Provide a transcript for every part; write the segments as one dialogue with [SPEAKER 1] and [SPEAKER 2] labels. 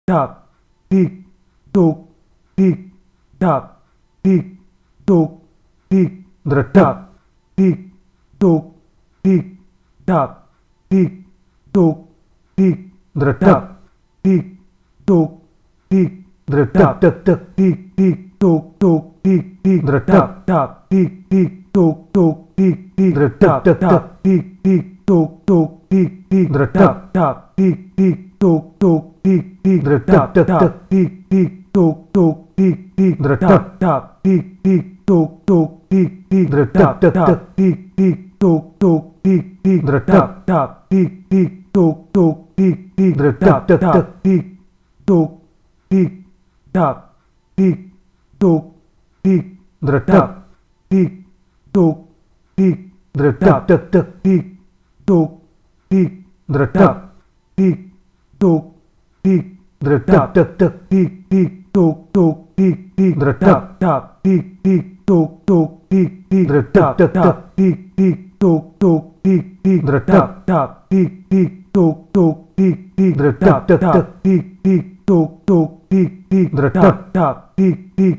[SPEAKER 1] tap tik tuk tik tap tik tuk tik tap tik tuk tik tap tik tuk tik tap tik tuk tik tap tek tek tik tik tuk tik tik tap tap tik tik tuk tik tik tap tap tik tik tuk tik tik tap tap tik tik tuk tik tik tap tap tik tik tuk tik tik tap tap tik tik tuk tik tik tap tap tik tik tuk tik tik tap tap tik tik tuk tik tik tap tap tik tuk tik tap tik tuk tik tap tik tuk tik tap tap tik tuk tik tap tik tuk tik tap tap tik tik tuk tik tik tap tap tik tik tuk tik tik tap tap tik tik tuk tik tik tap tap tik tik tuk tik tik tap tap tik tik tuk tik tik tap tap tik tik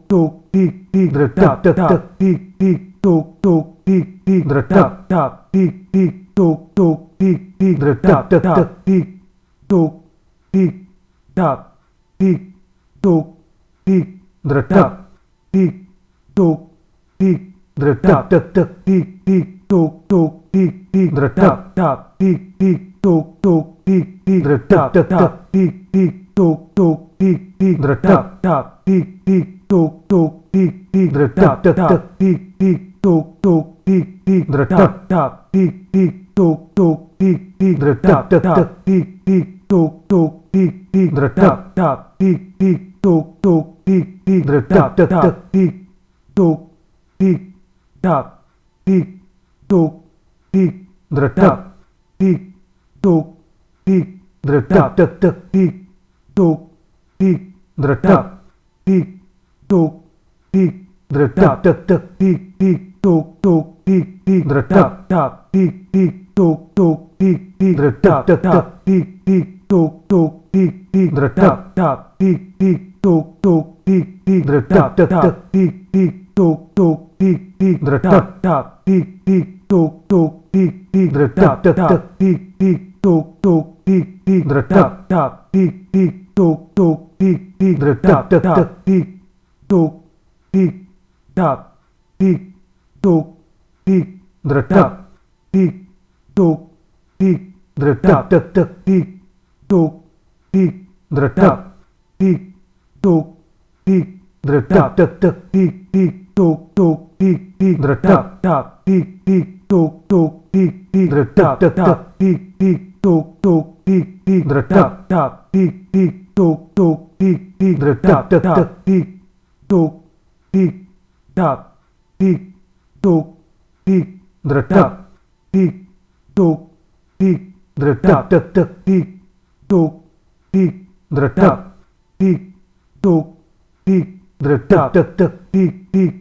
[SPEAKER 1] tuk tik tik tap tap tik tik tuk tik tik tap tap tik tik tuk tik tik tap tap tik tuk tik tap tik tuk tik tap tik tuk tik tap tap tik tik tuk tik tik tap tap tik tik tuk tik tik tap tap tik tik tuk tik tik tap tap tik tik tuk tik tik tap tap tik tik tuk tik tik tap tap tik tik tuk tik tik tap tap tik tik tuk tik tik tap tap tik tik tuk tik tik tap tap tik tuk tik tap tik tuk tik tap tik tuk tik tap tap tik tuk tik tap tik tuk tik tap tap tik tik tuk tik tik tap tap tik tik tuk tik tik tap tap tik tik tuk tik tik tap tap tik tik tuk tik tik tap tap tik tik tuk tik tik tap tap tik tik tuk tik tik tap tap tik tik tuk tik tik tap tap tik tik tuk tik tik tap tap tik tuk tik tap tik tuk tik tap tik tuk tik tap tap tik tuk tik tap tik tuk tik tap tap tik tik tuk tik tik tap tap tik tik tuk tik tik tap tap tik tik tuk tik tik tap tap tik tik tuk tik tik tap tap tik tuk tik tap tik tuk tik tap tik tuk tik tap tap tik tuk tik tap tik tuk tik tap tap tik tik tuk tik tik tap tap tik tik tuk tik tik tap tap tik tik tuk tik tik tap tap tik tik tuk tik tik tap tap tik tuk tik tap tik tuk tik tap tik tuk tik tap tap tik tik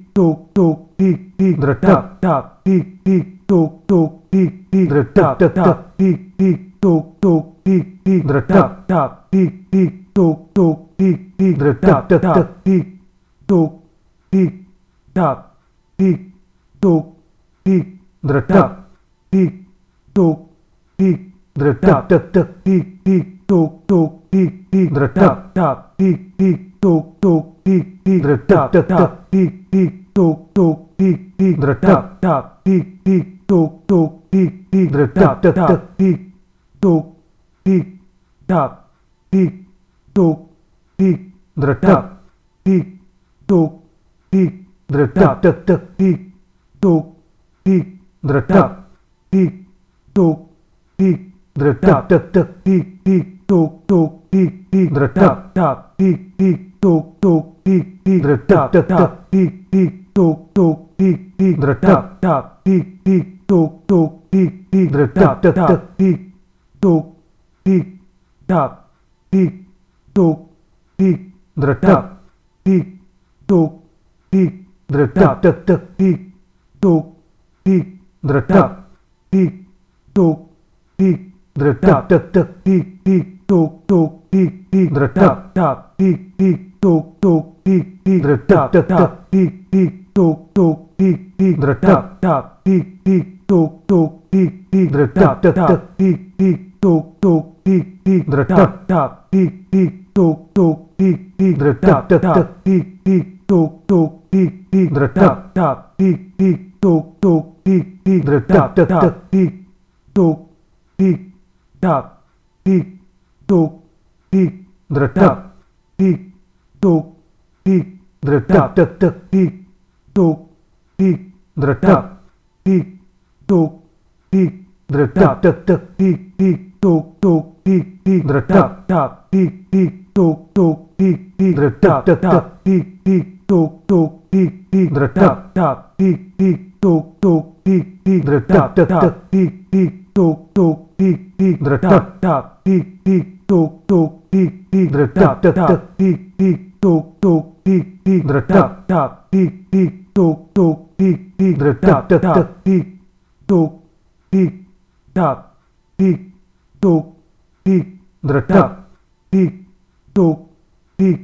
[SPEAKER 1] tuk tik tik tap tap tik tik tuk tik tik tap tap tik tik tuk tik tik tap tap tik tik tuk tik tik tap tap tik tuk tik tap tik tuk tik tap tik tuk tik tap tap tik tuk tik tap tik tuk tik tap tap tik tik tuk tik tik tap tap tik tik tuk tik tik tap tap tik tik tuk tik tik tap tap tik tik tuk tik tik tap tap tik tuk tik tap tik tuk tik tap tik tuk tik tap tap tik tuk tik tap tik tuk tik tap tap tik tik tuk tuk tik tik tap tap tik tik tuk tuk tik tik tap tap tik tik tuk tuk tik tik tap tap tik tik tuk tuk tik tik tap tap tik tik tuk tuk tik tik tap tap tik tik tuk tuk tik tik tap tap tik tik tuk tuk tik tik tap tap tik tik tuk tuk tik tik tap tap tik tuk tik tap tik tuk tik tap tik tuk tik tap tap tik tuk tik tap tik tuk tik tap tap tik tik tuk tuk tik tik tap tap tik tik tuk tuk tik tik tap tap tik tik tuk tuk tik tik tap tap tik tik tuk tuk tik tik tap tap tik tik tuk tuk tik tik tap tap tik tik tuk tuk tik tik tap tap tik tik tuk tuk tik tik tap tap tik tik tuk tuk tik tik tap tap tik tuk tik tap tik tuk tik tap tik tuk tik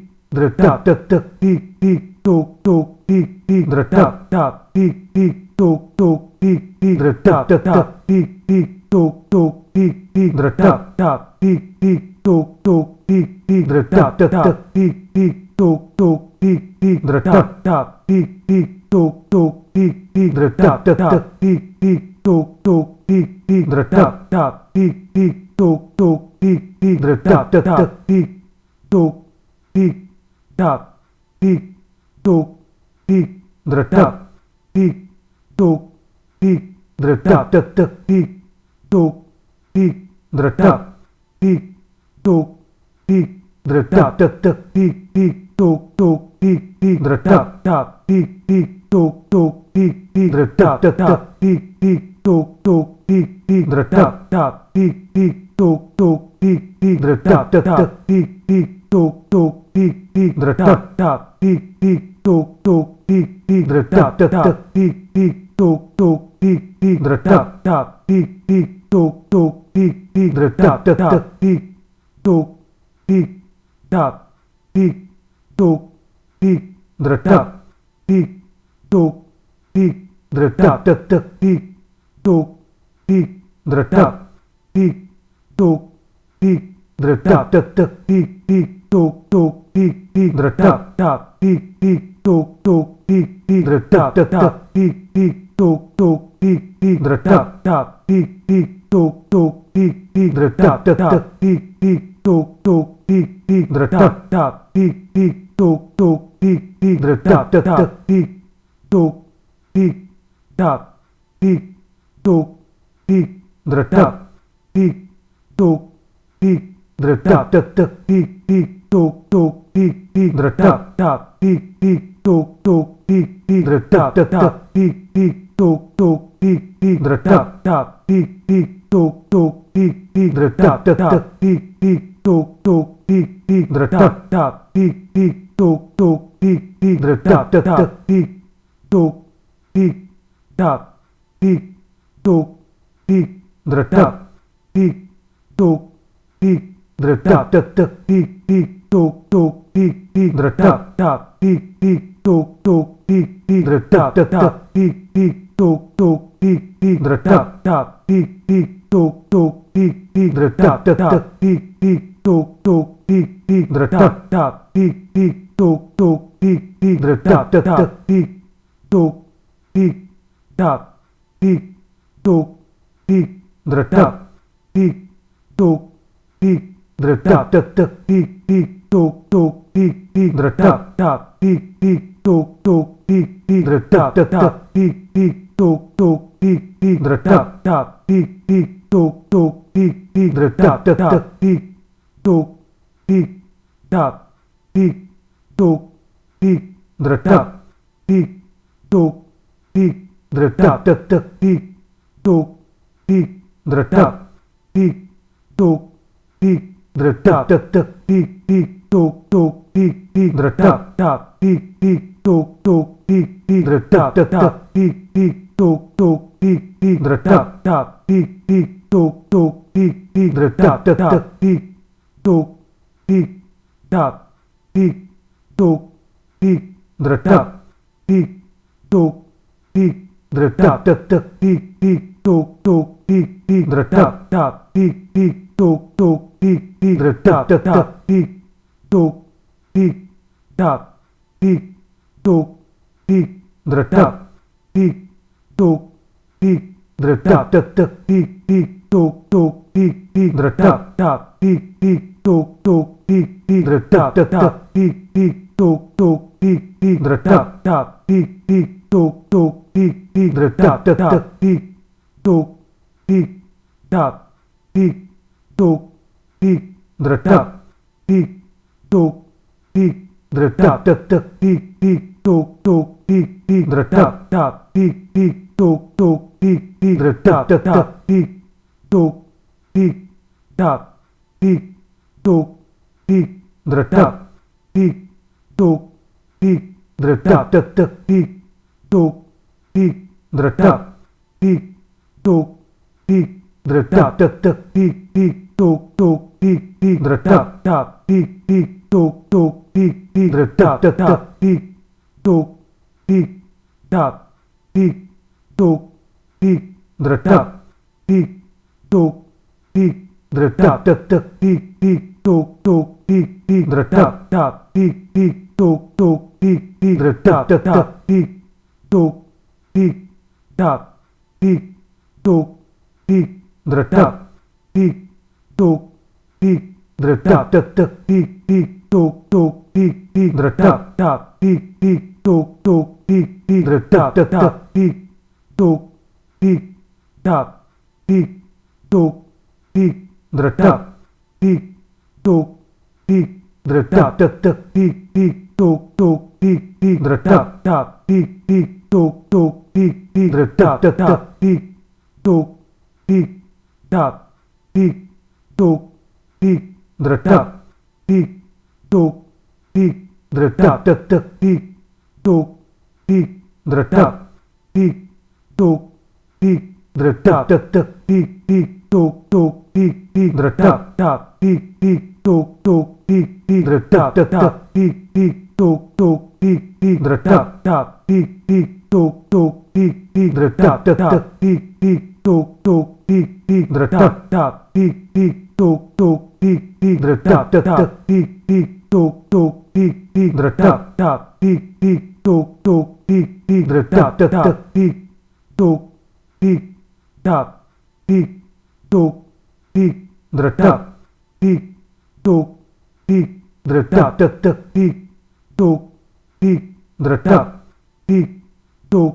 [SPEAKER 1] tap tap tik tik tuk tuk tik tik tap tap tik tik tuk tuk tik tik tap tap tik tik tuk tuk tik tik tap tap tik tik tuk tuk tik tik tap tap tik tik tuk tuk tik tik tap tap tik tik tuk tuk tik tik tap tap tik tik tuk tuk tik tik tap tap tik tik tuk tuk tik tik tap tap tik tuk tik tap tik tuk tik tap tik tuk tik tap tap tik tuk tik tap tik tuk tik tap tap tik tik tuk tuk tik tik tap tap tik tik tuk tuk tik tik tap tap tik tik tuk tuk tik tik tap tap tik tik tuk tuk tik tik tap tap tik tik tuk tuk tik tik tap tap tik tik tuk tuk tik tik tap tap tik tik tuk tuk tik tik tap tap tik tik tuk tuk tik tik tap tap tik tuk tik tap tik tuk tik tap tik tuk tik tap tap tik tuk tik tap tik tuk tik tap tap tik tik tuk tuk tik tik tap tap tik tik tuk tuk tik tik tap tap tik tik tuk tuk tik tik tap tap tik tik tuk tuk tik tik tap tap tik tik tuk tuk tik tik tap tap tik tik tuk tuk tik tik tap tap tik tuk tik tap tik tuk tik tap tik tuk tik tap tap tik tik tuk tuk tik tik tap tap tik tik tuk tuk tik tik tap tap tik tik tuk tuk tik tik tap tap tik tik tuk tuk tik tik tap tap tik tik tuk tuk tik tik tap tap tik tik tuk tuk tik tik tap tap tik tuk tik tap tik tuk tik tap tik tuk tik tap tap tik tik tuk tuk tik tik tap tap tik tik tuk tuk tik tik tap tap tik tik tuk tuk tik tik tap tap tik tik tuk tuk tik tik tap tap tik tik tuk tuk tik tik tap tap tik tik tuk tuk tik tik tap tap tik tuk tik tap tik tuk tik tap tik tuk tik tap tap tik tik tuk tuk tik tik tap tap tik tik tuk tuk tik tik tap tap tik tik tuk tuk tik tik tap tap tik tik tuk tuk tik tik tap tap tik tuk tik tap tik tuk tik tap tik tuk tik tap tap tik tuk tik tap tik tuk tik tap tap tik tik tuk tuk tik tik tap tap tik tik tuk tuk tik tik tap tap tik tik tuk tuk tik tik tap tap tik tik tuk tuk tik tik tap tap tik tuk, tik, tak, tik, tuk, tik, dredak, tik, tuk, tik, dredak, tek, tek, tik, tik, tuk, tuk, tik, tik, dredak, tak, tik, tik, tuk, tuk, tik, tik, dredak, tek, tek, tik, tuk, tik, tak, tik, tuk, tik, dredak, tik, tuk, tik, dredak, tek, tek, tik, tik, tuk, tuk, tik, tik, dredak, tak, tik, tik, tuk, tuk, tik, tik, dredak, tek, tek, tik, tik, tuk, tuk, tik, tik, dredak, tak, tik, tik, tuk, tuk, tik, tik, dredak, tek, tek, tik, tuk, tik, tak, tik, tuk, tik, dredak, tik, tuk, tik, dredak, tek, tek, tik, tik, tuk, tuk, tik, tik, dredak, tak, tik, tik, tuk, tuk, tik, tik, dredak, tek, tek, tik, tuk, tik, tak, tik, tuk, tik, dredak, tik, tuk, tik, dredak, tek, tek, tik, tuk, tik, dredak, tik, tuk, tik, dredak, tek, tek, tik, tik, tuk, tuk, tik, tik, dredak, tak, tik, tik, tuk, tuk, tik, tik, dredak, tek, tek, tik, tuk, tik, tak, tik, tuk, tik, dredak, tik, tuk, tik, dredak, tek, tek, tik, tik, tuk, tuk, tik, tik, dredak, tak, tik, tik, tuk, tuk, tik, tik, dredak, tek, tek, tik, tuk, tik, tak, tik, tuk, tik, dredak, tik, tuk, tik, dredak, tek, tek, tik, tik, tuk, tuk, tik, tik, dredak, tak, tik, tik, tuk, tuk, tik, tik, dredak, tek, tek, tik, tuk, tik, tak, tik, tuk, tik, dredak, tik, tuk, tik, dredak, tek, tek, tik, tik, tuk, tuk, tik, tik, dredak, tak, tik, tik, tuk, tuk, tik, tik, dredak, tek, tek, tik, tuk, tik, tak, tik, tuk, tik, dredak, tik, tuk, tik, dredak, tek, tek, tik, tuk, tik, dredak, tik, tuk, tik, dredak, tek, tek, tik, tik, tuk, tuk, tik, tik, dredak, tak, tik, tik, tuk, tuk, tik, tik, dredak, tek, tek, tik, tik, tuk, tuk, tik, tik, dredak, tak, tik, tik, tuk, tuk, tik, tik, dredak, tek, tek, tik, tik, tuk, tuk, tik, tik, dredak, tak, tik, tik, tuk, tuk, tik, tik, dredak, tek, tek, tik, tik, tuk, tuk, tik, tik, dredak, tak, tik, tik, tuk, tuk, tik, tik, dredak, tek, tek, tik, tuk, tik, tak, tik, tuk, tik, dredak, tik, tuk, tik, dredak, tek, tek, tik, tuk, tik, dredak, tik, tuk,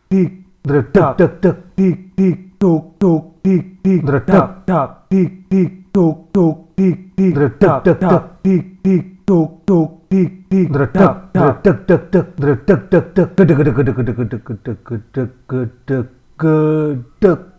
[SPEAKER 1] tik, dredak, tek, tek, tik, tik, tuk, tuk, tik, tik, dredak, tak, tik, tik, tuk, tuk, tik, tik, dredak, tek, tek, tik, tik, tuk, tuk, tik, tik, dredak, tak, tek, tek, tek, dredak, tek, tek, gedek, gedek, gedek, gedek, gedek, gedek, gedek, gedek, gedek.